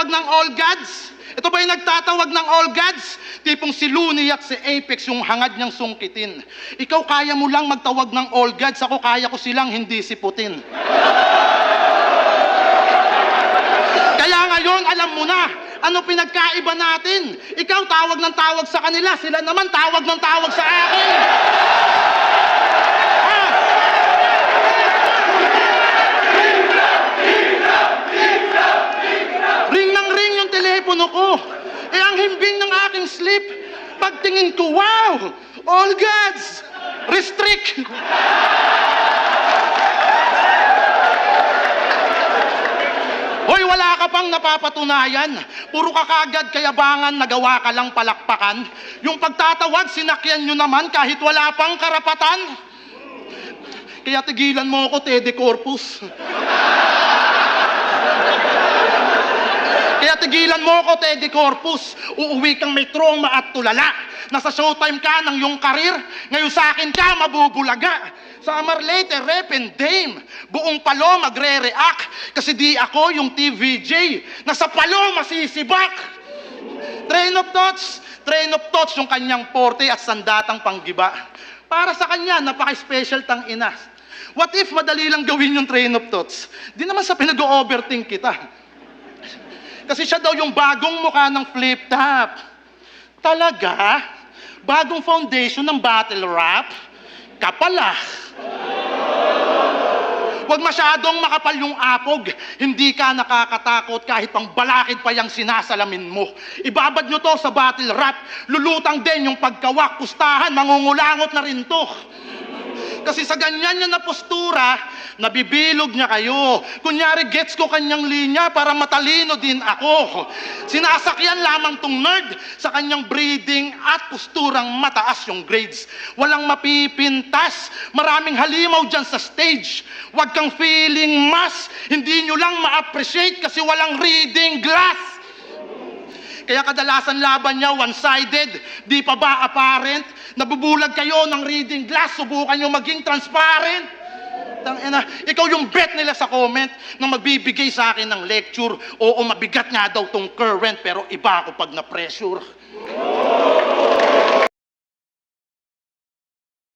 nagtatawag ng all gods? Ito ba yung nagtatawag ng all gods? Tipong si Looney at si Apex yung hangad niyang sungkitin. Ikaw kaya mo lang magtawag ng all gods, ako kaya ko silang hindi siputin. Kaya ngayon, alam mo na, ano pinagkaiba natin? Ikaw tawag ng tawag sa kanila, sila naman tawag ng tawag sa akin. Ring ng ring yung telepono ko. Ang himbing ng aking sleep, pagtingin ko, wow! All gods! Restrict! Hoy, wala ka pang napapatunayan. Puro ka kagad kayabangan, nagawa ka lang palakpakan. Yung pagtatawag, sinakyan nyo naman kahit wala pang karapatan. Kaya tigilan mo ako, Teddy Corpus. Kaya tigilan mo ako, Teddy Corpus. Uuwi kang may trauma at tulala. Nasa showtime ka ng iyong karir. Ngayon sa akin ka, mabubulaga. Summer later, rep and dame. Buong palo magre-react. Kasi di ako yung TVJ. Nasa palo masisibak. Train of thoughts yung kanyang porte at sandatang panggiba. Para sa kanya, napaka-special tang ina. What if madali lang gawin yung train of thoughts? Di naman sa pinag-overthink kita. Kasi siya daw yung bagong mukha ng flip top. Talaga? Bagong foundation ng battle rap? Kapala. Huwag masyadong makapal yung apog. Hindi ka nakakatakot kahit pang balakid pa yung sinasalamin mo. Ibabad nyo to sa battle rap. Lulutang din yung pagkawak, pustahan, mangungulangot na rin to. Kasi sa ganyan niya na postura, nabibilog niya kayo. Kunyari, gets ko kanyang linya para matalino din ako. Sinasakyan lamang tong nerd sa kanyang breeding at posturang mataas yung grades. Walang mapipintas, maraming halimaw dyan sa stage. Huwag kang feeling mas, hindi nyo lang ma-appreciate kasi walang reading glass. Kaya kadalasan laban niya one-sided, di pa ba apparent? Nabubulag kayo ng reading glass, subukan nyo maging transparent. Ikaw yung bet nila sa comment na magbibigay sa akin ng lecture. Oo, mabigat nga daw tong current, pero iba ako pag na-pressure.